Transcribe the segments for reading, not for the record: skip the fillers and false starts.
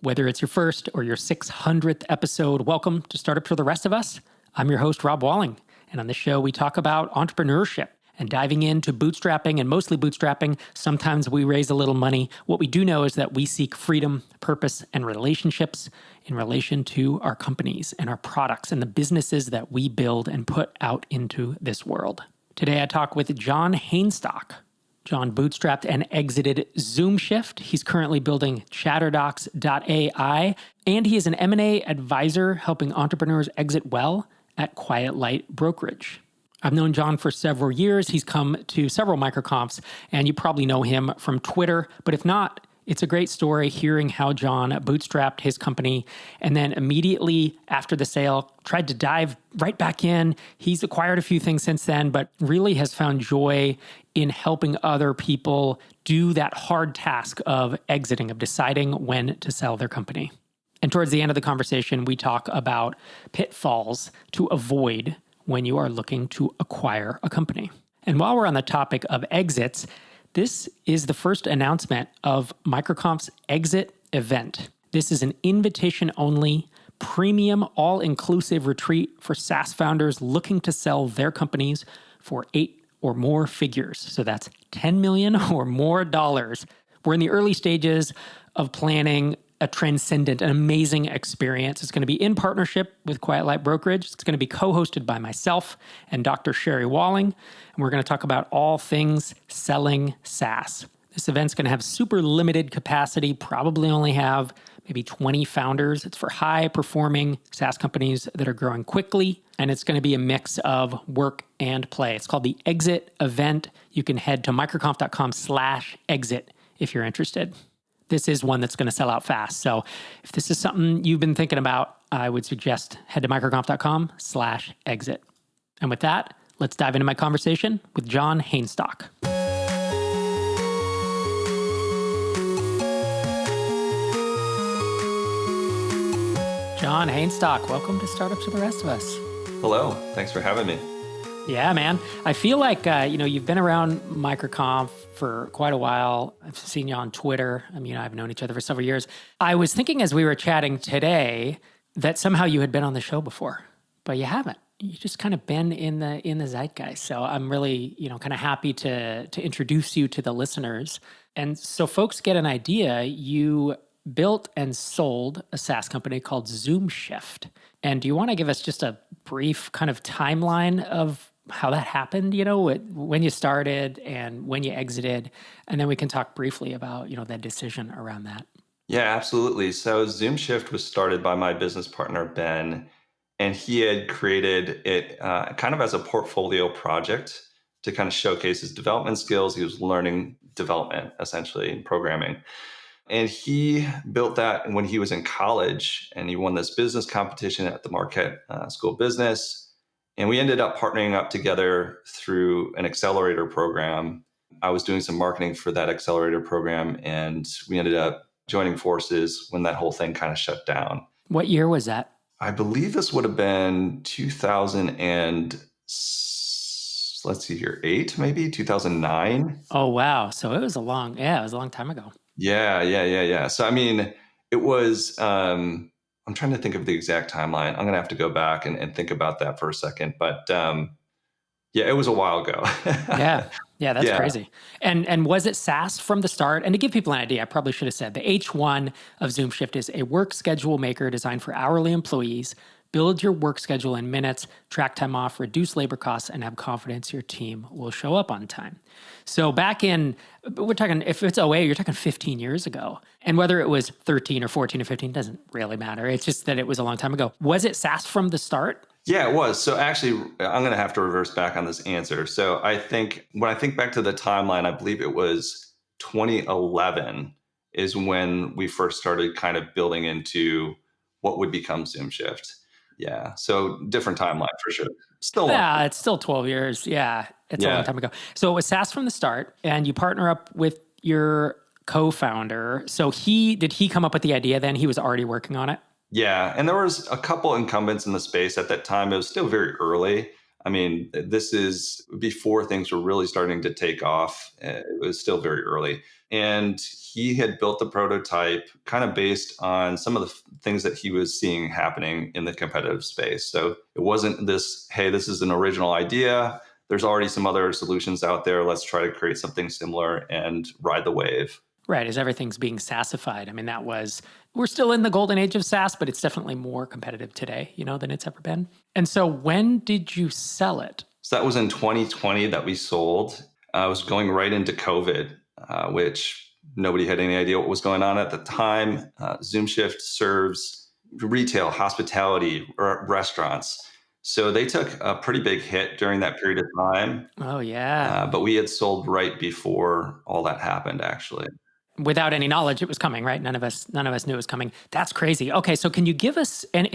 Whether it's your first or your 600th episode, welcome to Startup for the Rest of Us. I'm your host, Rob Walling, and on this show, we talk about entrepreneurship and diving into bootstrapping and mostly bootstrapping. Sometimes we raise a little money. What we do know is that we seek freedom, purpose, and relationships in relation to our companies and our products and the businesses that we build and put out into this world. Today, I talk with Jon Hainstock. Jon bootstrapped and exited ZoomShift. He's currently building chatterdocs.ai, and he is an M&A advisor helping entrepreneurs exit well at Quiet Light Brokerage. I've known Jon for several years. He's come to several microconfs, and you probably know him from Twitter. But if not, it's a great story hearing how Jon bootstrapped his company and then immediately after the sale tried to dive right back in. He's acquired a few things since then, but really has found joy in helping other people do that hard task of exiting, of deciding when to sell their company. And towards the end of the conversation, we talk about pitfalls to avoid when you are looking to acquire a company. And while we're on the topic of exits, this is the first announcement of MicroConf's exit event. This is an invitation-only, premium, all-inclusive retreat for SaaS founders looking to sell their companies for 8 or more figures. So that's $10 million or more dollars. We're in the early stages of planning a transcendent, an amazing experience. It's going to be in partnership with Quiet Light Brokerage. It's going to be co-hosted by myself and Dr. Sherry Walling. And we're going to talk about all things selling SaaS. This event's going to have super limited capacity, probably only have maybe 20 founders. It's for high-performing SaaS companies that are growing quickly, and it's going to be a mix of work and play. It's called the Exit Event. You can head to microconf.com/exit if you're interested. This is one that's going to sell out fast. So if this is something you've been thinking about, I would suggest head to microconf.com/exit. And with that, let's dive into my conversation with Jon Hainstock. Jon Hainstock, welcome to Startups for the Rest of Us. Hello. Thanks for having me. Yeah, man. I feel like, you've been around MicroConf for quite a while. I've seen you on Twitter. I've known each other for several years. I was thinking as we were chatting today that somehow you had been on the show before, but you haven't. You just kind of been in the zeitgeist. So I'm really, kind of happy to introduce you to the listeners. And so folks get an idea, you built and sold a SaaS company called ZoomShift. And do you want to give us just a brief kind of timeline of how that happened, when you started and when you exited, and then we can talk briefly about, that decision around that. Yeah, absolutely. So ZoomShift was started by my business partner, Ben, and he had created it kind of as a portfolio project to kind of showcase his development skills. He was learning development, essentially, in programming. And he built that when he was in college, and he won this business competition at the Marquette School of Business. And we ended up partnering up together through an accelerator program. I was doing some marketing for that accelerator program, and we ended up joining forces when that whole thing kind of shut down. What year was that? I believe this would have been 2000 and let's see here, 2009. Oh, wow. So it was a long time ago. Yeah. So, it was, I'm trying to think of the exact timeline. I'm going to have to go back and think about that for a second. But it was a while ago. Yeah, that's crazy. And was it SaaS from the start? And to give people an idea, I probably should have said the H1 of ZoomShift is a work schedule maker designed for hourly employees. Build your work schedule in minutes, track time off, reduce labor costs, and have confidence your team will show up on time. So back in, we're talking, if it's 08, you're talking 15 years ago. And whether it was 13 or 14 or 15 doesn't really matter. It's just that it was a long time ago. Was it SaaS from the start? Yeah, it was. So actually, I'm going to have to reverse back on this answer. So I think when I think back to the timeline, I believe it was 2011 is when we first started kind of building into what would become ZoomShift. Yeah. So different timeline for sure. It's still 12 years. Yeah. It's a long time ago. So it was SaaS from the start, and you partner up with your co-founder. So did he come up with the idea then? He was already working on it? Yeah. And there was a couple incumbents in the space at that time. It was still very early. I mean, this is before things were really starting to take off. It was still very early. And he had built the prototype kind of based on some of the things that he was seeing happening in the competitive space. So it wasn't this, hey, this is an original idea. There's already some other solutions out there. Let's try to create something similar and ride the wave. Right, as everything's being SaaSified. I mean, we're still in the golden age of SaaS, but it's definitely more competitive today, than it's ever been. And so when did you sell it? So that was in 2020 that we sold. I was going right into COVID, which nobody had any idea what was going on at the time. ZoomShift serves retail, hospitality, restaurants. So they took a pretty big hit during that period of time. Oh, yeah. But we had sold right before all that happened, actually. Without any knowledge, it was coming, right? None of us knew it was coming. That's crazy. Okay, so can you give us an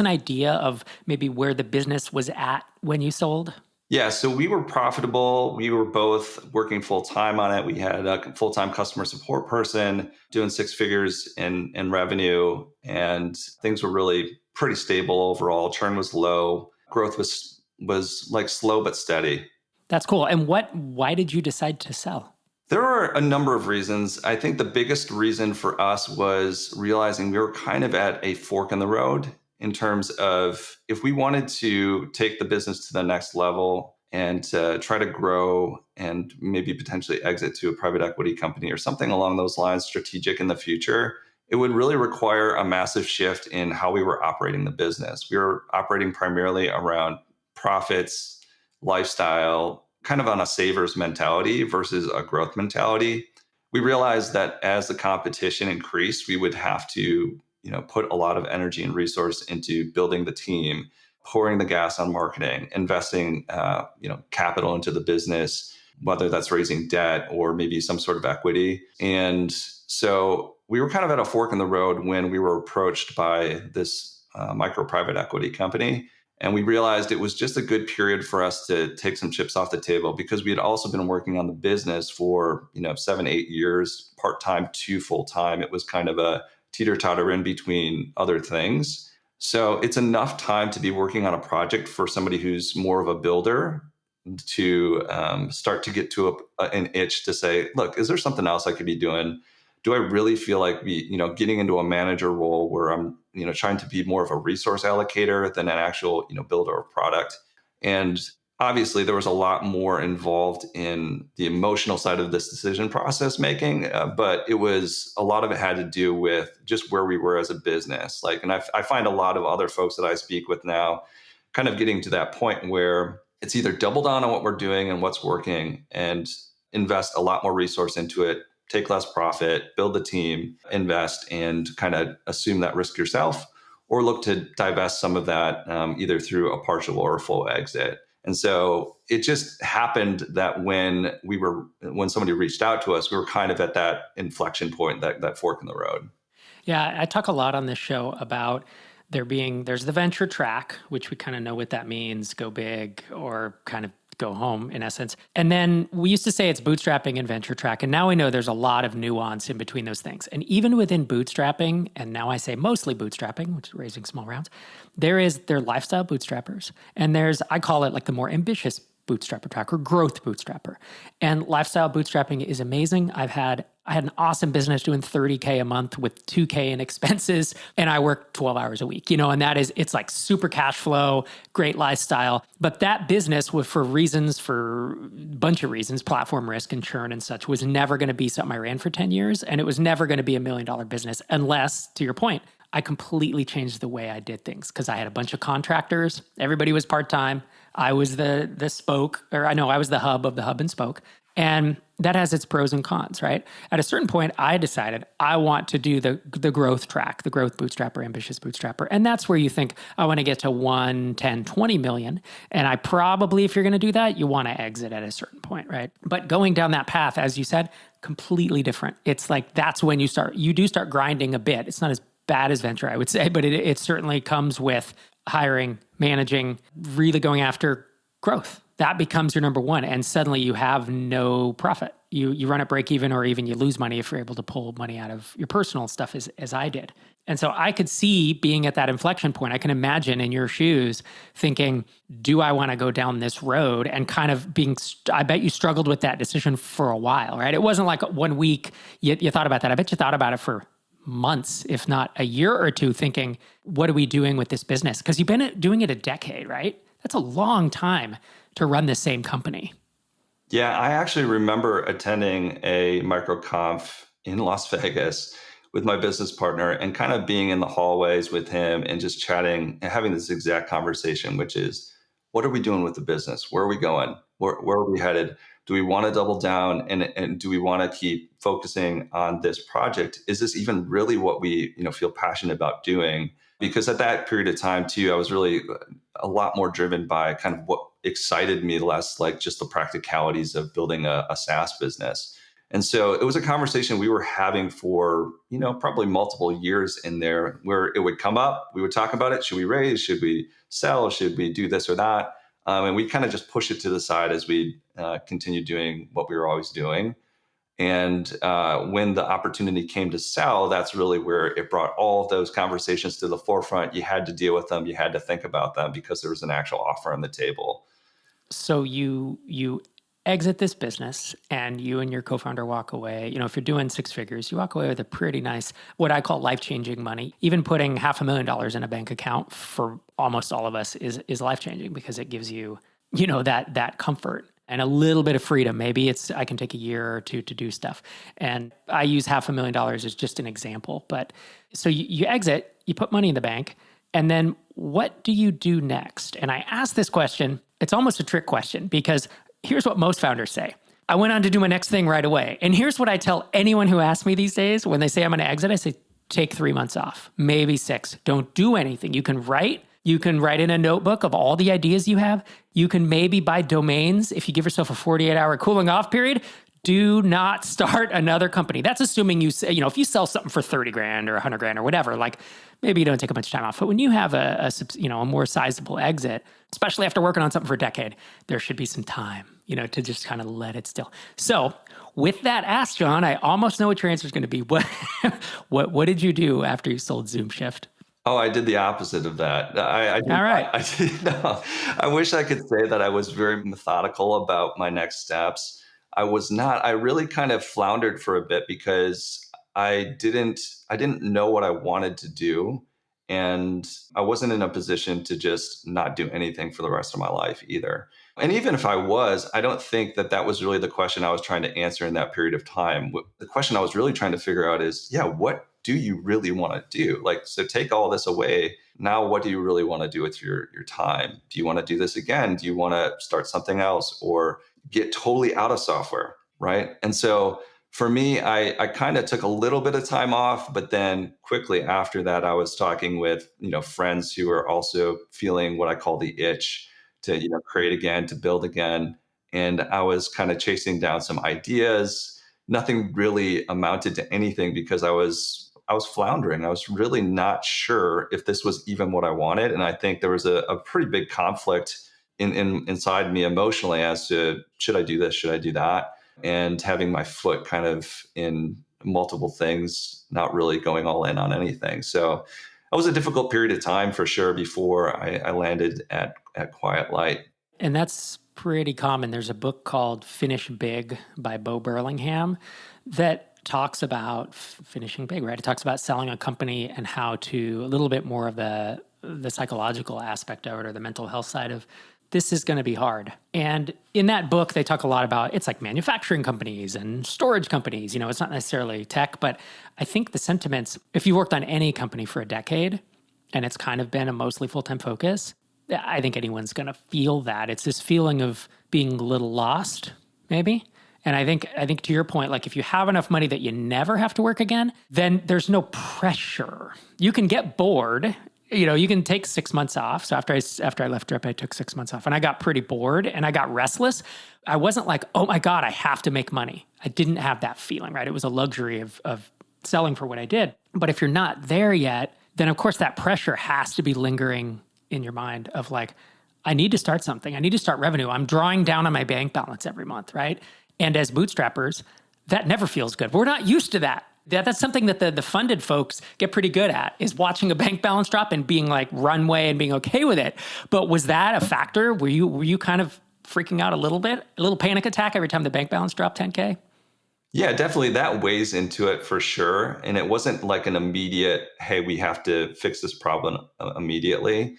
idea of maybe where the business was at when you sold? Yeah, so we were profitable. We were both working full time on it. We had a full time customer support person doing 6 figures in revenue, and things were really pretty stable overall. Churn was low. Growth was like slow but steady. That's cool. And why did you decide to sell? There are a number of reasons. I think the biggest reason for us was realizing we were kind of at a fork in the road in terms of if we wanted to take the business to the next level and try to grow and maybe potentially exit to a private equity company or something along those lines, strategic in the future, it would really require a massive shift in how we were operating the business. We were operating primarily around profits, lifestyle, kind of on a savers mentality versus a growth mentality. We realized that as the competition increased, we would have to, put a lot of energy and resource into building the team, pouring the gas on marketing, investing, capital into the business, whether that's raising debt or maybe some sort of equity. And so we were kind of at a fork in the road when we were approached by this micro private equity company. And we realized it was just a good period for us to take some chips off the table because we had also been working on the business for, 7-8 years, part-time to full-time. It was kind of a teeter-totter in between other things. So it's enough time to be working on a project for somebody who's more of a builder to start to get to an itch to say, look, is there something else I could be doing? Do I really feel like getting into a manager role where I'm, trying to be more of a resource allocator than an actual, builder of product? And obviously there was a lot more involved in the emotional side of this decision process making, but a lot of it had to do with just where we were as a business. And I find a lot of other folks that I speak with now kind of getting to that point where it's either double down on what we're doing and what's working and invest a lot more resource into it, take less profit, build the team, invest, and kind of assume that risk yourself, or look to divest some of that either through a partial or a full exit. And so it just happened that when somebody reached out to us, we were kind of at that inflection point, that fork in the road. Yeah, I talk a lot on this show about there's the venture track, which we kind of know what that means, go big or kind of go home in essence. And then we used to say it's bootstrapping and venture track. And now we know there's a lot of nuance in between those things. And even within bootstrapping, and now I say mostly bootstrapping, which is raising small rounds, there are lifestyle bootstrappers. And I call it like the more ambitious bootstrapper track or growth bootstrapper. And lifestyle bootstrapping is amazing. I had an awesome business doing $30K a month with $2K in expenses, and I work 12 hours a week, and it's like super cash flow, great lifestyle. But that business for a bunch of reasons, platform risk and churn and such, was never going to be something I ran for 10 years. And it was never going to be $1 million business unless, to your point, I completely changed the way I did things because I had a bunch of contractors. Everybody was part-time. I was the hub of the hub and spoke. And that has its pros and cons, right? At a certain point, I decided I want to do the growth track, the growth bootstrapper, ambitious bootstrapper. And that's where you think, I want to get to 1, 10, 20 million. And I probably, if you're going to do that, you want to exit at a certain point, right? But going down that path, as you said, completely different. It's like, that's when you do start grinding a bit. It's not as bad as venture, I would say, but it certainly comes with hiring, managing, really going after growth. That becomes your number one. And suddenly you have no profit. You run at break even, or even you lose money if you're able to pull money out of your personal stuff as I did. And so I could see being at that inflection point. I can imagine in your shoes thinking, do I want to go down this road? And kind of I bet you struggled with that decision for a while, right? It wasn't like 1 week you thought about that. I bet you thought about it for months, if not a year or two, thinking, what are we doing with this business? Because you've been doing it a decade, right? That's a long time to run the same company. Yeah, I actually remember attending a microconf in Las Vegas with my business partner and kind of being in the hallways with him and just chatting and having this exact conversation, which is, what are we doing with the business? Where are we going? Where are we headed? Do we want to double down and do we want to keep focusing on this project? Is this even really what we feel passionate about doing? Because at that period of time too, I was really a lot more driven by kind of what excited me, less like just the practicalities of building a SaaS business. And so it was a conversation we were having for, probably multiple years in there, where it would come up. We would talk about it. Should we raise? Should we sell? Should we do this or that? And we kind of just push it to the side as we continue doing what we were always doing. And when the opportunity came to sell, that's really where it brought all of those conversations to the forefront. You had to deal with them. You had to think about them because there was an actual offer on the table. So you exit this business and you and your co-founder walk away. If you're doing six figures, you walk away with a pretty nice, what I call life-changing money. Even putting $500,000 in a bank account for almost all of us is life-changing because it gives you, that comfort and a little bit of freedom. Maybe I can take a year or two to do stuff. And I use $500,000 as just an example. But so you exit, you put money in the bank, and then what do you do next? And I ask this question, it's almost a trick question because here's what most founders say. I went on to do my next thing right away. And here's what I tell anyone who asks me these days when they say I'm going to exit, I say, take 3 months off, maybe 6. Don't do anything. You can write. You can write in a notebook of all the ideas you have. You can maybe buy domains. If you give yourself a 48-hour cooling off period, do not start another company. That's assuming if you sell something for $30,000 or $100,000 or whatever, like maybe you don't take a bunch of time off. But when you have a more sizable exit, especially after working on something for a decade, there should be some time, to just kind of let it still. So with that asked, Jon, I almost know what your answer is going to be. What did you do after you sold ZoomShift? Oh, I did the opposite of that. All right. I wish I could say that I was very methodical about my next steps. I was not. I really kind of floundered for a bit because I didn't know what I wanted to do. And I wasn't in a position to just not do anything for the rest of my life either. And even if I was, I don't think that was really the question I was trying to answer in that period of time. The question I was really trying to figure out is, what do you really want to do? So take all this away. Now, what do you really want to do with your time? Do you want to do this again? Do you want to start something else or get totally out of software? Right. And so for me, I kind of took a little bit of time off, but then quickly after that, I was talking with, friends who are also feeling what I call the itch to, create again, to build again. And I was kind of chasing down some ideas. Nothing really amounted to anything because I was floundering. I was really not sure if this was even what I wanted. And I think there was a pretty big conflict inside me emotionally as to, should I do this? Should I do that? And having my foot kind of in multiple things, not really going all in on anything. So it was a difficult period of time for sure before I landed at Quiet Light. And that's pretty common. There's a book called Finish Big by Bo Burlingham that talks about finishing big, right? It talks about selling a company and how to, a little bit more of the psychological aspect of it or the mental health side of, this is going to be hard. And in that book, they talk a lot about, it's like manufacturing companies and storage companies. It's not necessarily tech, but I think the sentiments, if you worked on any company for a decade and it's kind of been a mostly full-time focus, I think anyone's going to feel that. It's this feeling of being a little lost, maybe. And I think to your point, if you have enough money that you never have to work again, then there's no pressure. You can get bored. You can take 6 months off. So after I left Drip, I took 6 months off and I got pretty bored and I got restless. I wasn't like, oh my God, I have to make money. I didn't have that feeling, right? It was a luxury of selling for what I did. But if you're not there yet, then of course that pressure has to be lingering in your mind of I need to start something. I need to start revenue. I'm drawing down on my bank balance every month, right? And as bootstrappers, that never feels good. We're not used to that. That's something that the funded folks get pretty good at, is watching a bank balance drop and being like runway and being okay with it. But was that a factor? Were you kind of freaking out a little bit, a little panic attack every time the bank balance dropped 10K? Yeah, definitely that weighs into it for sure. And it wasn't like an immediate, hey, we have to fix this problem immediately.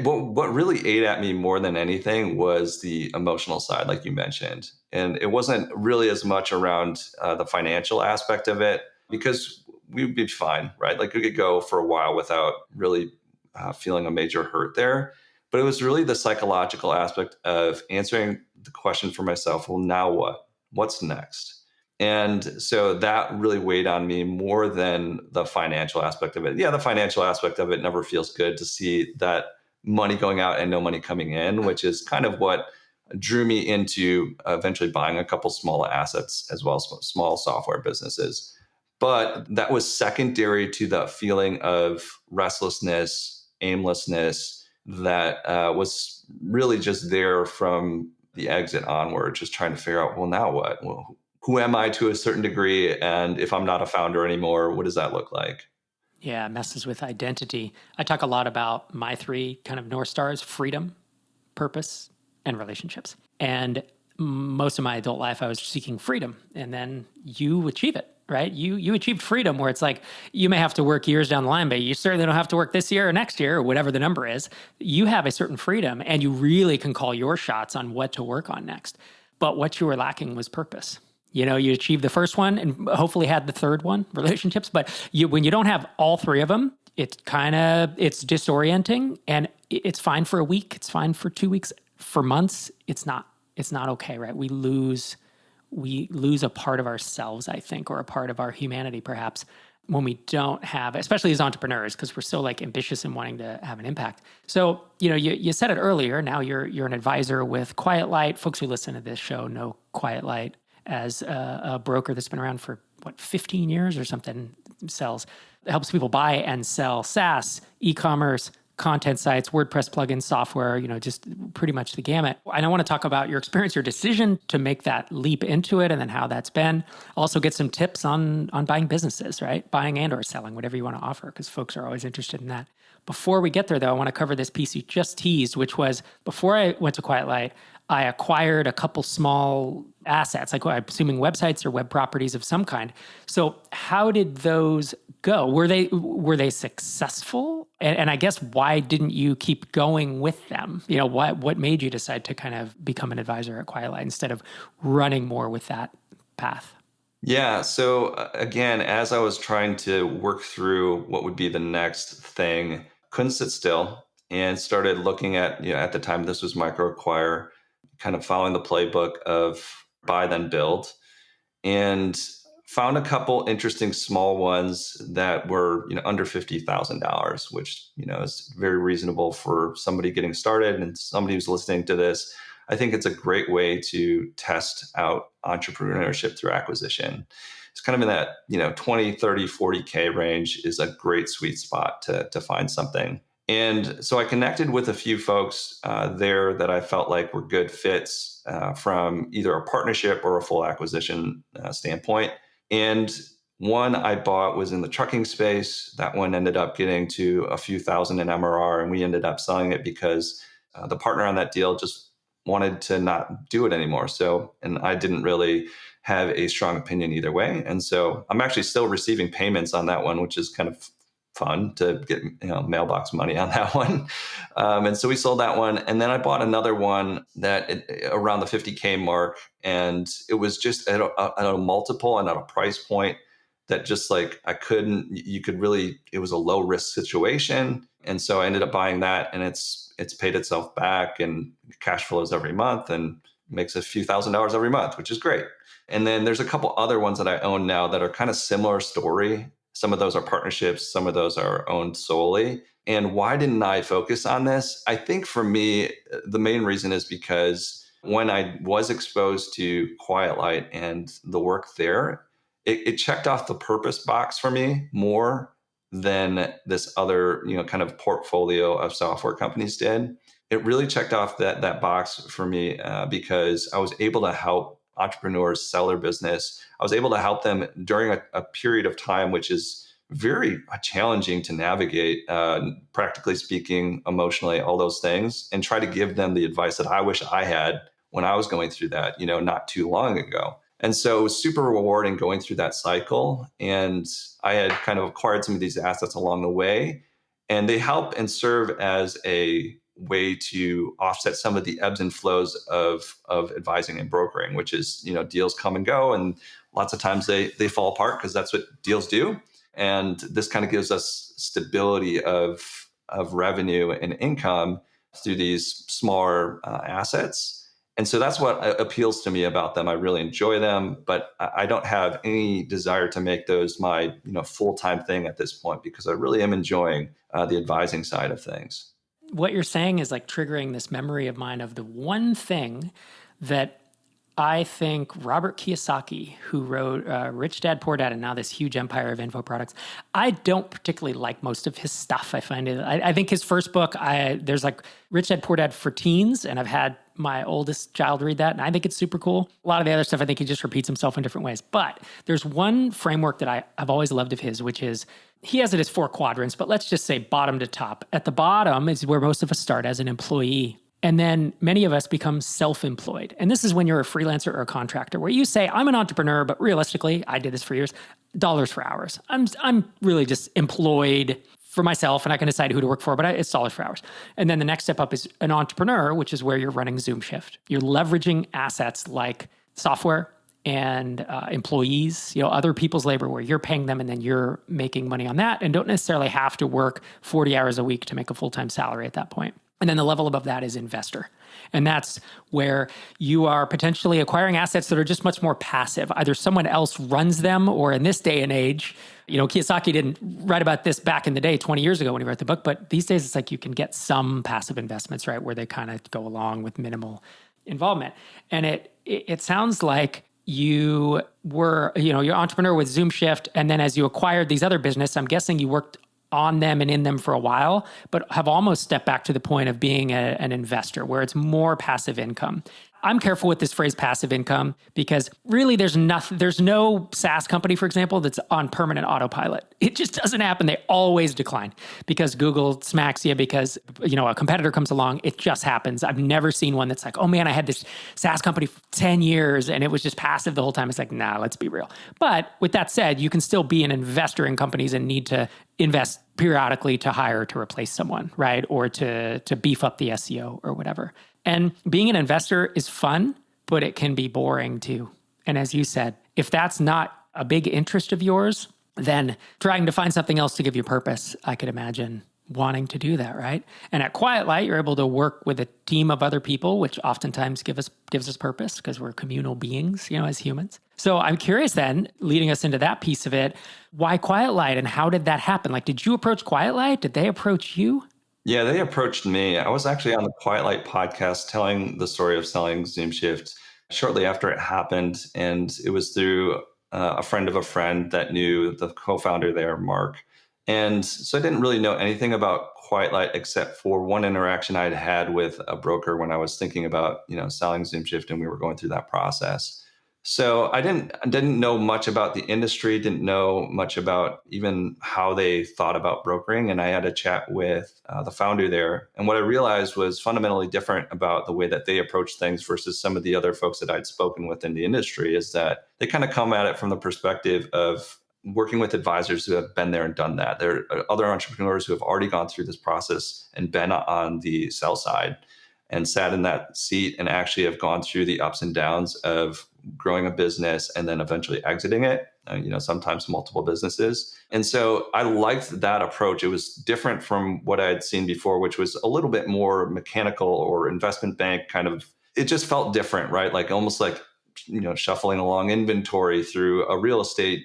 What really ate at me more than anything was the emotional side, like you mentioned. And it wasn't really as much around the financial aspect of it, because we'd be fine, right? Like we could go for a while without really feeling a major hurt there. But it was really the psychological aspect of answering the question for myself, well, now what? What's next? And so that really weighed on me more than the financial aspect of it. Yeah, the financial aspect of it never feels good to see that money going out and no money coming in, which is kind of what drew me into eventually buying a couple small assets as well as small software businesses. But that was secondary to the feeling of restlessness, aimlessness that was really just there from the exit onward, just trying to figure out, well, now what? Well, who am I to a certain degree? And if I'm not a founder anymore, what does that look like? Yeah, it messes with identity. I talk a lot about my three kind of North Stars: freedom, purpose, and relationships. And most of my adult life, I was seeking freedom. And then you achieve it, right? You achieved freedom, where it's like, you may have to work years down the line, but you certainly don't have to work this year or next year or whatever the number is. You have a certain freedom, and you really can call your shots on what to work on next. But what you were lacking was purpose. You achieved the first one and hopefully had the third one, relationships. But when you don't have all three of them, it's disorienting, and it's fine for a week. It's fine for 2 weeks. For months, it's not okay, right? We lose a part of ourselves, I think, or a part of our humanity, perhaps, when we don't have, especially as entrepreneurs, because we're so like ambitious and wanting to have an impact. So, you said it earlier. Now you're an advisor with Quiet Light. Folks who listen to this show know Quiet Light as a broker that's been around for 15 years or something. Helps people buy and sell SaaS, e-commerce, content sites, WordPress plugins, software, just pretty much the gamut. And I want to talk about your experience, your decision to make that leap into it, and then how that's been. Also get some tips on buying businesses, right? Buying and or selling, whatever you want to offer, because folks are always interested in that. Before we get there, though, I want to cover this piece you just teased, which was, before I went to Quiet Light, I acquired a couple small assets, like I'm assuming websites or web properties of some kind. So how did those go? Were they successful? And I guess, why didn't you keep going with them? What made you decide to kind of become an advisor at Quiet Light instead of running more with that path? Yeah. So again, as I was trying to work through what would be the next thing, couldn't sit still, and started looking at, at the time, this was micro acquire, kind of following the playbook of buy then build, and found a couple interesting small ones that were under $50,000, which is very reasonable for somebody getting started, and somebody who's listening to this. I think it's a great way to test out entrepreneurship through acquisition. It's kind of in that 20, 30, 40K range is a great sweet spot to find something. And so I connected with a few folks there that I felt like were good fits from either a partnership or a full acquisition standpoint. And one I bought was in the trucking space. That one ended up getting to a few thousand in MRR, and we ended up selling it because the partner on that deal just wanted to not do it anymore. And I didn't really have a strong opinion either way. And so I'm actually still receiving payments on that one, which is kind of fun to get mailbox money on that one. And so we sold that one. And then I bought another one around the 50K mark. And it was just at a multiple and at a price point that just like it was a low risk situation. And so I ended up buying that, and it's paid itself back and cash flows every month and makes a few $1,000s every month, which is great. And then there's a couple other ones that I own now that are kind of similar story. Some of those are partnerships. Some of those are owned solely. And why didn't I focus on this? I think for me, the main reason is because when I was exposed to Quiet Light and the work there, it checked off the purpose box for me more than this other, kind of portfolio of software companies did. It really checked off that box for me because I was able to help entrepreneurs sell their business. I was able to help them during a period of time, which is very challenging to navigate, practically speaking, emotionally, all those things, and try to give them the advice that I wish I had when I was going through that, not too long ago. And so it was super rewarding going through that cycle. And I had kind of acquired some of these assets along the way, and they help and serve as a way to offset some of the ebbs and flows of advising and brokering, which is, deals come and go, and lots of times they fall apart because that's what deals do. And this kind of gives us stability of revenue and income through these smaller assets. And so that's what appeals to me about them. I really enjoy them, but I don't have any desire to make those my full-time thing at this point, because I really am enjoying the advising side of things. What you're saying is like triggering this memory of mine of the one thing that I think Robert Kiyosaki, who wrote Rich Dad, Poor Dad, and now this huge empire of info products, I don't particularly like most of his stuff. I find it, I think his first book, there's like Rich Dad, Poor Dad for teens, and I've had my oldest child read that, and I think it's super cool. A lot of the other stuff, I think he just repeats himself in different ways. But there's one framework that I've always loved of his, which is, he has it as 4 quadrants, but let's just say bottom to top. At the bottom is where most of us start as an employee. And then many of us become self-employed. And this is when you're a freelancer or a contractor, where you say, I'm an entrepreneur, but realistically, I did this for years, dollars for hours. I'm really just employed for myself, and I can decide who to work for, but it's dollars for hours. And then the next step up is an entrepreneur, which is where you're running ZoomShift. You're leveraging assets like software and employees, other people's labor, where you're paying them and then you're making money on that, and don't necessarily have to work 40 hours a week to make a full-time salary at that point. And then the level above that is investor. And that's where you are potentially acquiring assets that are just much more passive. Either someone else runs them, or in this day and age, Kiyosaki didn't write about this back in the day, 20 years ago when he wrote the book, but these days it's like you can get some passive investments, right, where they kind of go along with minimal involvement. And it sounds like you were, you're an entrepreneur with ZoomShift, and then as you acquired these other business, I'm guessing you worked on them and in them for a while, but have almost stepped back to the point of being an investor, where it's more passive income. I'm careful with this phrase passive income, because really there's no SaaS company, for example, that's on permanent autopilot. It just doesn't happen. They always decline because Google smacks you, because a competitor comes along. It just happens. I've never seen one that's like, oh man, I had this SaaS company for 10 years and it was just passive the whole time. It's like, nah, let's be real. But with that said, you can still be an investor in companies and need to invest periodically to hire to replace someone, right? Or to beef up the SEO or whatever. And being an investor is fun, but it can be boring too. And as you said, if that's not a big interest of yours, then trying to find something else to give you purpose, I could imagine wanting to do that, right? And at Quiet Light, you're able to work with a team of other people, which oftentimes gives us purpose, because we're communal beings, as humans. So I'm curious then, leading us into that piece of it, why Quiet Light, and how did that happen? Like, did you approach Quiet Light? Did they approach you? Yeah, they approached me. I was actually on the Quiet Light podcast telling the story of selling ZoomShift shortly after it happened. And it was through a friend of a friend that knew the co-founder there, Mark. And so I didn't really know anything about Quiet Light except for one interaction I had with a broker when I was thinking about, selling ZoomShift, and we were going through that process. So I didn't know much about the industry, didn't know much about even how they thought about brokering. And I had a chat with the founder there. And what I realized was fundamentally different about the way that they approach things versus some of the other folks that I'd spoken with in the industry, is that they kind of come at it from the perspective of working with advisors who have been there and done that. There are other entrepreneurs who have already gone through this process and been on the sell side and sat in that seat and actually have gone through the ups and downs of growing a business and then eventually exiting it, sometimes multiple businesses. And so I liked that approach. It was different from what I had seen before, which was a little bit more mechanical or investment bank kind of. It just felt different, right? Like almost like, shuffling along inventory through a real estate,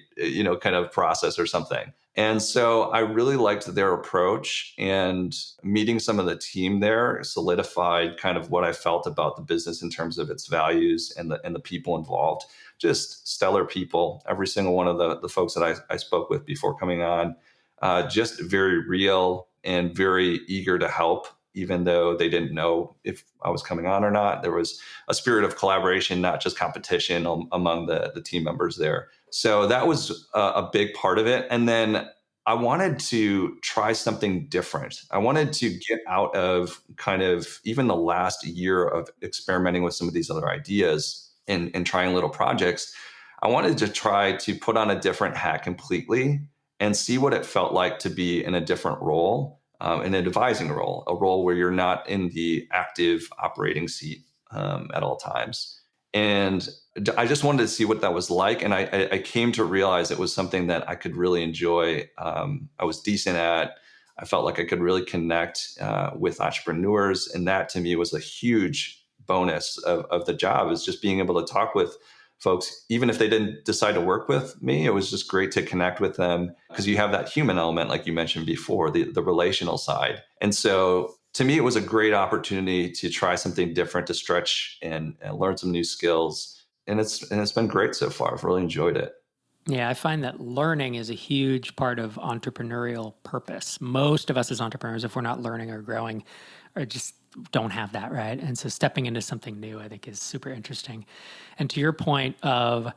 kind of process or something. And so I really liked their approach, and meeting some of the team there solidified kind of what I felt about the business in terms of its values and the people involved. Just stellar people. Every single one of the folks that I spoke with before coming on, just very real and very eager to help, even though they didn't know if I was coming on or not. There was a spirit of collaboration, not just competition among the team members there. So that was a big part of it. And then I wanted to try something different. I wanted to get out of kind of even the last year of experimenting with some of these other ideas and trying little projects. I wanted to try to put on a different hat completely and see what it felt like to be in a different role, in an advising role, a role where you're not in the active operating seat at all times. And I just wanted to see what that was like. And I came to realize it was something that I could really enjoy. I was decent at. I felt like I could really connect with entrepreneurs. And that to me was a huge bonus of the job, is just being able to talk with folks, even if they didn't decide to work with me. It was just great to connect with them because you have that human element, like you mentioned before, the relational side. And so to me, it was a great opportunity to try something different, to stretch and learn some new skills. And it's been great so far. I've really enjoyed it. Yeah, I find that learning is a huge part of entrepreneurial purpose. Most of us as entrepreneurs, if we're not learning or growing, or just don't have that, right? And so stepping into something new, I think, is super interesting. And to your point of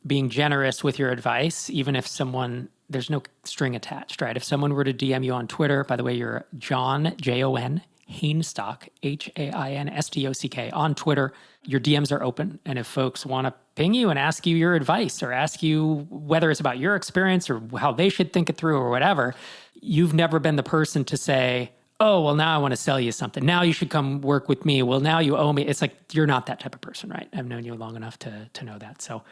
being generous with your advice, even if there's no string attached, right? If someone were to DM you on Twitter, by the way, you're Jon, Jon Hainstock, Hainstock on Twitter, your DMs are open. And if folks want to ping you and ask you your advice or ask you whether it's about your experience or how they should think it through or whatever, you've never been the person to say, oh, well, now I want to sell you something. Now you should come work with me. Well, now you owe me. It's like, you're not that type of person, right? I've known you long enough to know that. So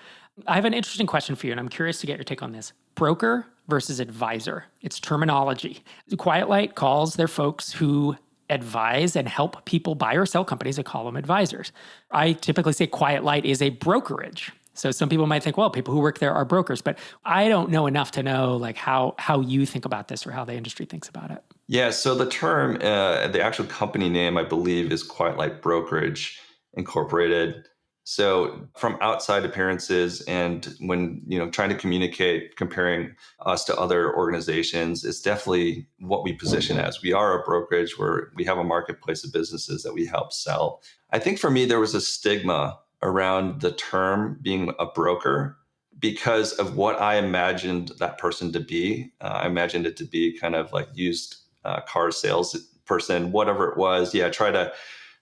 I have an interesting question for you, and I'm curious to get your take on this. Broker versus advisor. It's terminology. Quiet Light calls their folks who advise and help people buy or sell companies. They call them advisors. I typically say Quiet Light is a brokerage. So some people might think, well, people who work there are brokers, but I don't know enough to know like how you think about this or how the industry thinks about it. Yeah, so the term, the actual company name, I believe, is Quiet Light Brokerage Incorporated. So from outside appearances and when trying to communicate, comparing us to other organizations, it's definitely what we position as. We are a brokerage where we have a marketplace of businesses that we help sell. I think for me, there was a stigma around the term being a broker because of what I imagined that person to be. I imagined it to be kind of like used car sales person, whatever it was. Yeah, try to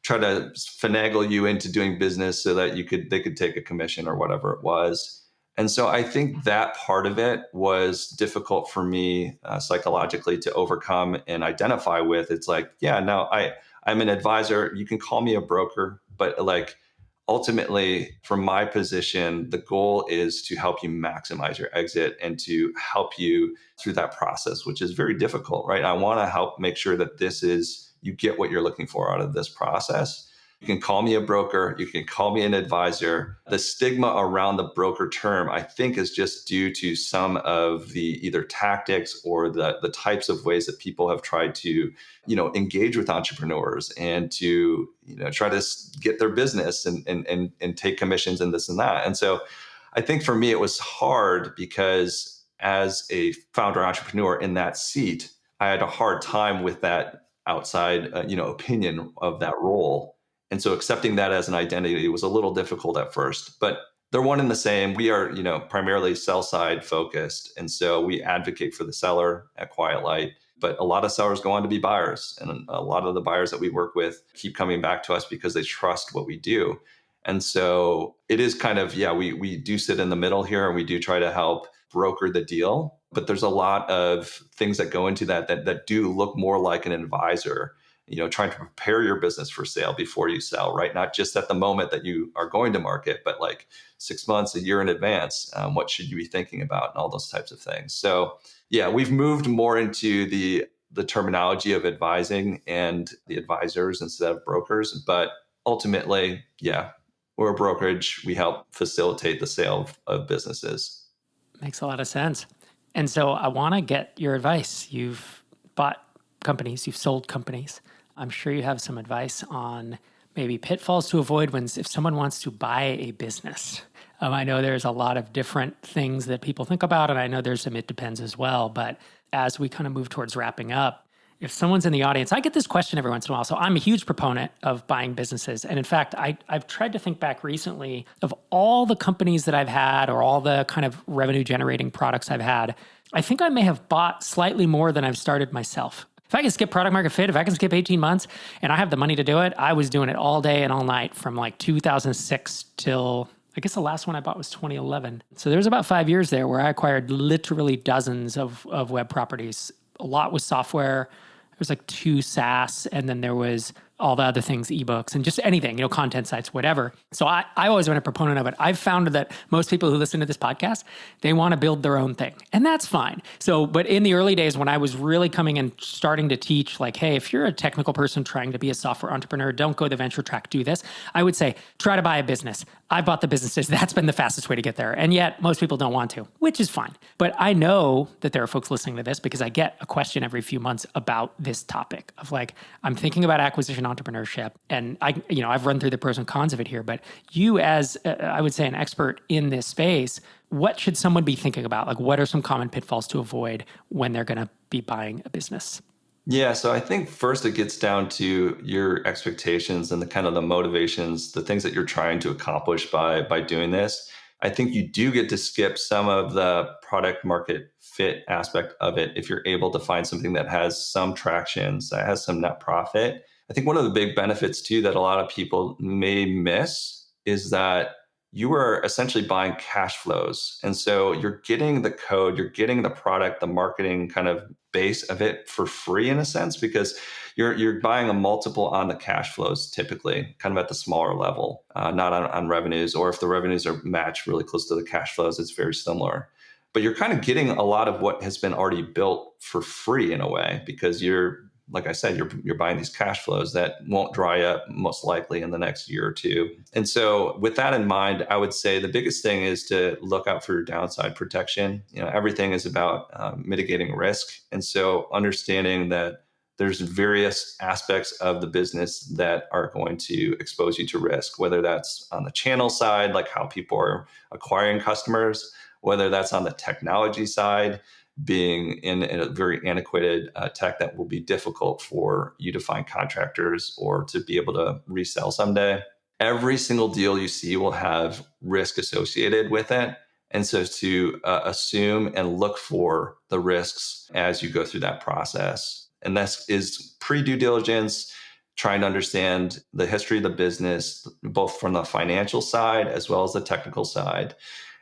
finagle you into doing business so that they could take a commission or whatever it was. And so I think that part of it was difficult for me psychologically to overcome and identify with. It's like, yeah, no, I'm an advisor. You can call me a broker, but like ultimately from my position, the goal is to help you maximize your exit and to help you through that process, which is very difficult, right? I want to help make sure that you get what you're looking for out of this process. You can call me a broker. You can call me an advisor. The stigma around the broker term, I think, is just due to some of the either tactics or the types of ways that people have tried to, engage with entrepreneurs and to, try to get their business and take commissions and this and that. And so I think for me, it was hard because as a founder entrepreneur in that seat, I had a hard time with that outside, opinion of that role. And so accepting that as an identity was a little difficult at first, but they're one and the same. We are, primarily sell side focused. And so we advocate for the seller at Quiet Light, but a lot of sellers go on to be buyers. And a lot of the buyers that we work with keep coming back to us because they trust what we do. And so it is kind of, we do sit in the middle here and we do try to help broker the deal. But there's a lot of things that go into that do look more like an advisor, trying to prepare your business for sale before you sell, right? Not just at the moment that you are going to market, but like 6 months, a year in advance. What should you be thinking about and all those types of things. So yeah, we've moved more into the terminology of advising and the advisors instead of brokers. But ultimately, yeah, we're a brokerage. We help facilitate the sale of businesses. Makes a lot of sense. And so I want to get your advice. You've bought companies, you've sold companies. I'm sure you have some advice on maybe pitfalls to avoid if someone wants to buy a business. I know there's a lot of different things that people think about, and I know there's some it depends as well. But as we kind of move towards wrapping up, if someone's in the audience, I get this question every once in a while. So I'm a huge proponent of buying businesses. And in fact, I've tried to think back recently of all the companies that I've had or all the kind of revenue generating products I've had. I think I may have bought slightly more than I've started myself. If I can skip product market fit, if I can skip 18 months and I have the money to do it, I was doing it all day and all night from like 2006 till I guess the last one I bought was 2011. So there was about 5 years there where I acquired literally dozens of web properties. A lot was software. There was like 2 SaaS, and then there was all the other things, ebooks and just anything, content sites, whatever. So I always been a proponent of it. I've found that most people who listen to this podcast, they want to build their own thing, and that's fine. So, but in the early days when I was really coming and starting to teach, like, hey, if you're a technical person trying to be a software entrepreneur, don't go the venture track, do this. I would say, try to buy a business. I bought the businesses. That's been the fastest way to get there. And yet most people don't want to, which is fine. But I know that there are folks listening to this because I get a question every few months about this topic of like, I'm thinking about acquisition entrepreneurship, and I've run through the pros and cons of it here, but you as I would say an expert in this space, what should someone be thinking about? Like, what are some common pitfalls to avoid when they're going to be buying a business? Yeah, so I think first it gets down to your expectations and the kind of the motivations, the things that you're trying to accomplish by doing this. I think you do get to skip some of the product market fit aspect of it if you're able to find something that has some traction, that has some net profit. I think one of the big benefits too that a lot of people may miss is that you are essentially buying cash flows. And so you're getting the code, you're getting the product, the marketing kind of base of it for free in a sense, because you're buying a multiple on the cash flows typically, kind of at the smaller level, not on revenues, or if the revenues are matched really close to the cash flows, it's very similar. But you're kind of getting a lot of what has been already built for free in a way, because like I said, you're buying these cash flows that won't dry up most likely in the next year or two. And so with that in mind, I would say the biggest thing is to look out for your downside protection. Everything is about mitigating risk. And so understanding that there's various aspects of the business that are going to expose you to risk, whether that's on the channel side, like how people are acquiring customers, whether that's on the technology side, being in a very antiquated tech that will be difficult for you to find contractors or to be able to resell someday. Every single deal you see will have risk associated with it. And so to assume and look for the risks as you go through that process. And that is pre-due diligence, trying to understand the history of the business, both from the financial side as well as the technical side.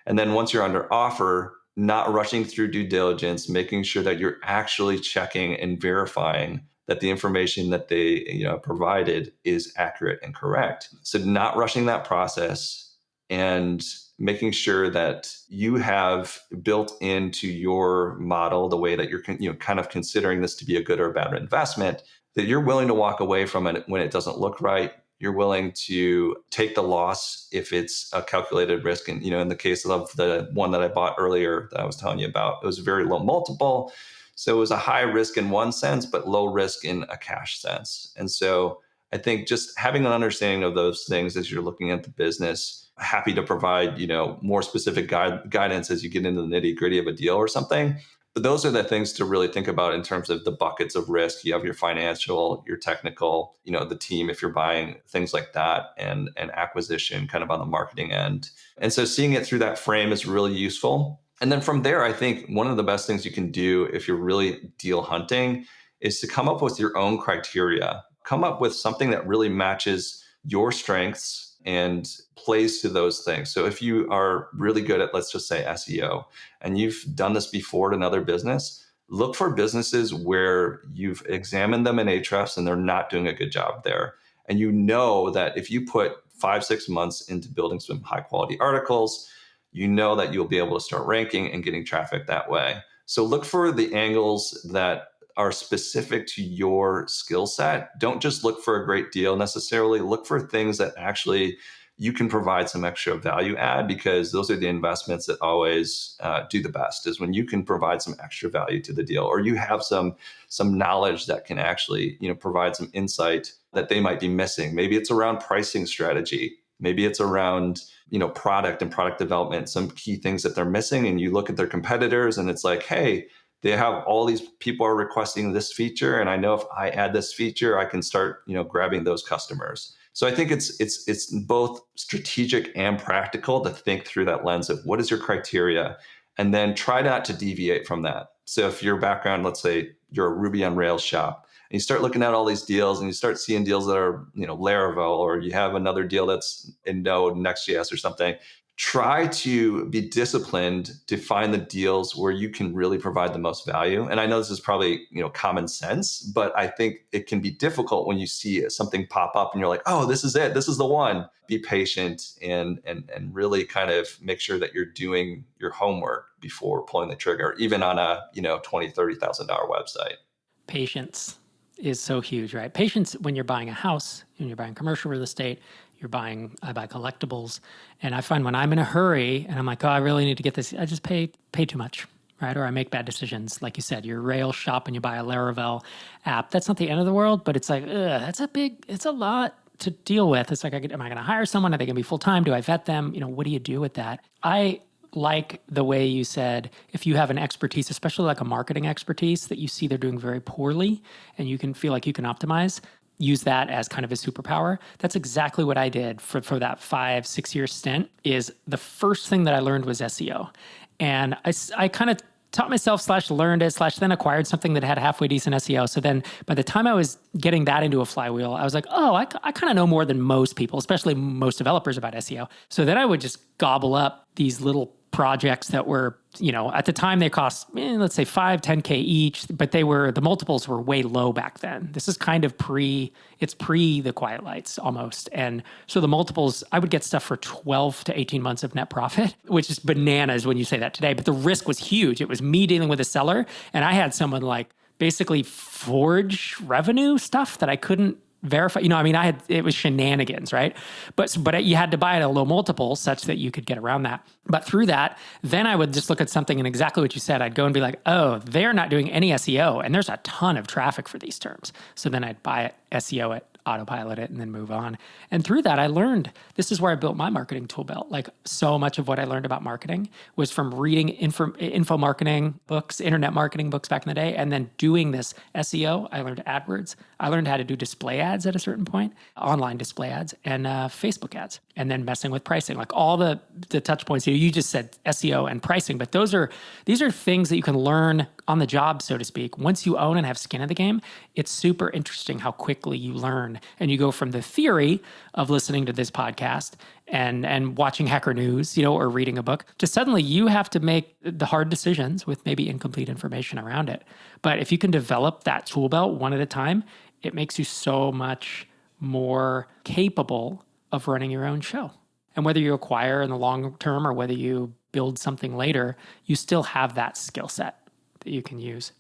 And then once you're under offer, not rushing through due diligence, making sure that you're actually checking and verifying that the information that they provided is accurate and correct. So not rushing that process and making sure that you have built into your model the way that you're kind of considering this to be a good or a bad investment, that you're willing to walk away from it when it doesn't look right. You're willing to take the loss if it's a calculated risk. And, in the case of the one that I bought earlier that I was telling you about, it was a very low multiple. So it was a high risk in one sense, but low risk in a cash sense. And so I think just having an understanding of those things as you're looking at the business, happy to provide, more specific guidance as you get into the nitty gritty of a deal or something. But those are the things to really think about in terms of the buckets of risk. You have your financial, your technical, the team, if you're buying things like that, and acquisition kind of on the marketing end. And so seeing it through that frame is really useful. And then from there, I think one of the best things you can do if you're really deal hunting is to come up with your own criteria. Come up with something that really matches your strengths and plays to those things. So if you are really good at, let's just say, SEO, and you've done this before at another business, look for businesses where you've examined them in Ahrefs and they're not doing a good job there. And you know that if you put 5-6 months into building some high quality articles, you know that you'll be able to start ranking and getting traffic that way. So look for the angles that are specific to your skill set. Don't just look for a great deal necessarily. Look for things that actually you can provide some extra value add, because those are the investments that always do the best, is when you can provide some extra value to the deal, or you have some knowledge that can actually provide some insight that they might be missing. Maybe it's around pricing strategy. Maybe it's around product and product development, some key things that they're missing. And you look at their competitors and it's like, hey, they have all these people are requesting this feature, and I know if I add this feature, I can start, grabbing those customers. So I think it's both strategic and practical to think through that lens of what is your criteria, and then try not to deviate from that. So if your background, let's say you're a Ruby on Rails shop, and you start looking at all these deals and you start seeing deals that are, Laravel, or you have another deal that's in Node, Next.js or something, try to be disciplined to find the deals where you can really provide the most value. And I know this is probably, common sense, but I think it can be difficult when you see something pop up and you're like, oh, this is it. This is the one. Be patient and really kind of make sure that you're doing your homework before pulling the trigger, even on a, $20,000, $30,000 website. Patience is so huge, right? Patience when you're buying a house, when you're buying commercial real estate, I buy collectibles. And I find when I'm in a hurry and I'm like, oh, I really need to get this, I just pay too much, right? Or I make bad decisions. Like you said, you're Rails shop and you buy a Laravel app. That's not the end of the world, but it's like, it's a lot to deal with. It's like, am I going to hire someone? Are they going to be full-time? Do I vet them? What do you do with that? I like the way you said, if you have an expertise, especially like a marketing expertise that you see they're doing very poorly and you can feel like you can optimize, use that as kind of a superpower. That's exactly what I did for that 5-6 year stint. Is the first thing that I learned was SEO. And I kind of taught myself / learned it / then acquired something that had halfway decent SEO. So then by the time I was getting that into a flywheel, I was like, oh, I kind of know more than most people, especially most developers, about SEO. So then I would just gobble up these little projects that were, at the time they cost, let's say $5-10K each, but the multiples were way low back then. This is kind of pre the Quiet Lights almost. And so the multiples, I would get stuff for 12 to 18 months of net profit, which is bananas when you say that today, but the risk was huge. It was me dealing with a seller, and I had someone like basically forge revenue stuff that I couldn't verify. It was shenanigans, right? But you had to buy at a low multiple such that you could get around that. But through that, then I would just look at something and exactly what you said, I'd go and be like, oh, they're not doing any SEO and there's a ton of traffic for these terms. So then I'd buy it, SEO it, autopilot it, and then move on. And through that, I learned, this is where I built my marketing tool belt. Like so much of what I learned about marketing was from reading info marketing books, internet marketing books back in the day, and then doing this SEO. I learned AdWords. I learned how to do display ads at a certain point, online display ads, and Facebook ads, and then messing with pricing, like all the touch points here. You just said SEO and pricing, but these are things that you can learn on the job, so to speak. Once you own and have skin in the game, it's super interesting how quickly you learn. And you go from the theory of listening to this podcast and watching Hacker News, or reading a book, to suddenly you have to make the hard decisions with maybe incomplete information around it. But if you can develop that tool belt one at a time, it makes you so much more capable of running your own show. And whether you acquire in the long term or whether you build something later, you still have that skill set that you can use.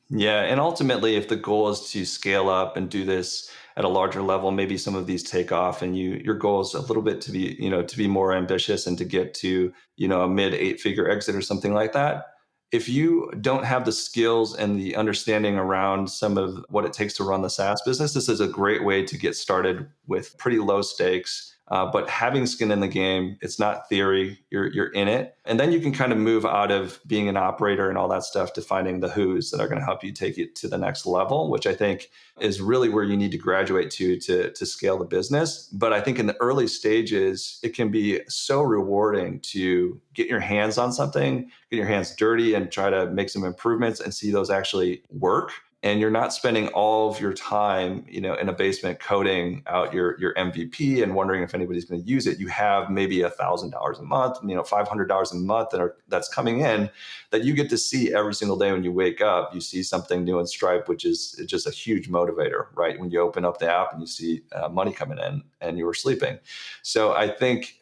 Yeah. And ultimately, if the goal is to scale up and do this at a larger level, maybe some of these take off and your goal is a little bit to be more ambitious and to get to, a mid 8-figure exit or something like that. If you don't have the skills and the understanding around some of what it takes to run the SaaS business, this is a great way to get started with pretty low stakes. But having skin in the game, it's not theory, you're in it. And then you can kind of move out of being an operator and all that stuff to finding the who's that are going to help you take it to the next level, which I think is really where you need to graduate to scale the business. But I think in the early stages, it can be so rewarding to get your hands on something, get your hands dirty and try to make some improvements and see those actually work. And you're not spending all of your time, in a basement coding out your MVP and wondering if anybody's going to use it. You have maybe $1,000 a month, $500 a month that's coming in that you get to see every single day when you wake up. You see something new in Stripe, which is just a huge motivator, right? When you open up the app and you see money coming in and you were sleeping. So I think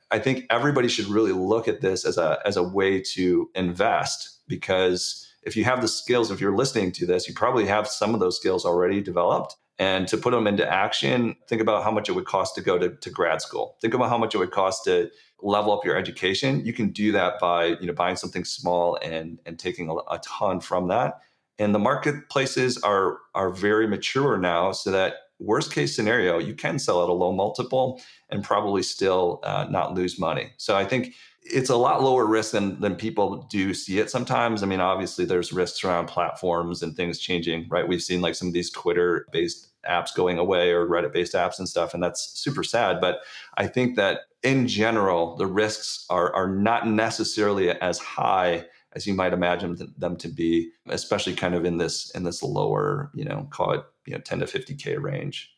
everybody should really look at this as a way to invest, because if you have the skills, if you're listening to this, you probably have some of those skills already developed. And to put them into action, think about how much it would cost to go to grad school. Think about how much it would cost to level up your education. You can do that by buying something small and taking a ton from that. And the marketplaces are very mature now, so that worst case scenario, you can sell at a low multiple and probably still not lose money. So I think it's a lot lower risk than people do see it sometimes. I mean, obviously there's risks around platforms and things changing, right? We've seen like some of these Twitter-based apps going away or Reddit-based apps and stuff, and that's super sad. But I think that in general, the risks are not necessarily as high as you might imagine them to be, especially kind of in this lower, call it 10 to 50K range.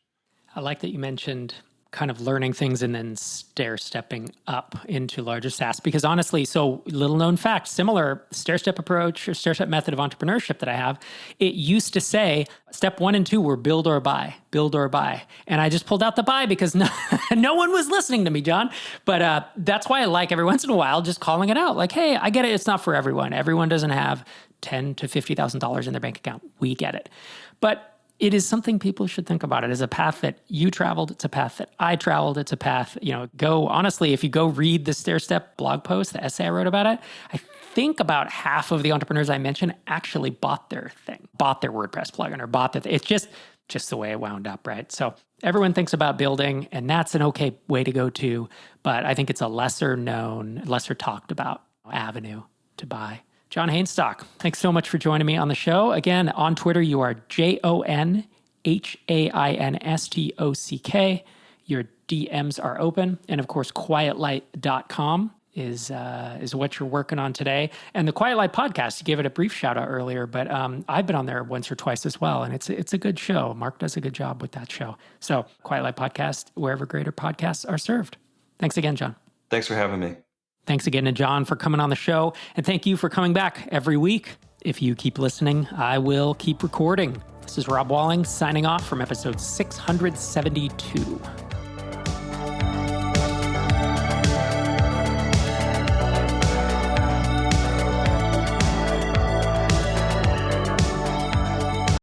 I like that you mentioned kind of learning things and then stair-stepping up into larger SaaS. Because honestly, so little known fact, similar stair-step approach or stair-step method of entrepreneurship that I have, it used to say step 1 and 2 were build or buy. And I just pulled out the buy because no one was listening to me, Jon. But that's why I like every once in a while just calling it out. Like, hey, I get it. It's not for everyone. Everyone doesn't have $10,000 to $50,000 in their bank account. We get it. But it is something people should think about. It is a path that you traveled. It's a path that I traveled. It's a path, honestly, if you go read the stair-step blog post, the essay I wrote about it, I think about half of the entrepreneurs I mentioned actually bought their WordPress plugin or bought it's just the way it wound up, right? So everyone thinks about building, and that's an okay way to go too. But I think it's a lesser known, lesser talked about avenue to buy. Jon Hainstock, thanks so much for joining me on the show. Again, on Twitter, you are JonHainstock. Your DMs are open. And of course, quietlight.com is what you're working on today. And the Quiet Light podcast, you gave it a brief shout out earlier, but I've been on there once or twice as well. And it's a good show. Mark does a good job with that show. So Quiet Light podcast, wherever greater podcasts are served. Thanks again, Jon. Thanks for having me. Thanks again to Jon for coming on the show. And thank you for coming back every week. If you keep listening, I will keep recording. This is Rob Walling signing off from episode 672.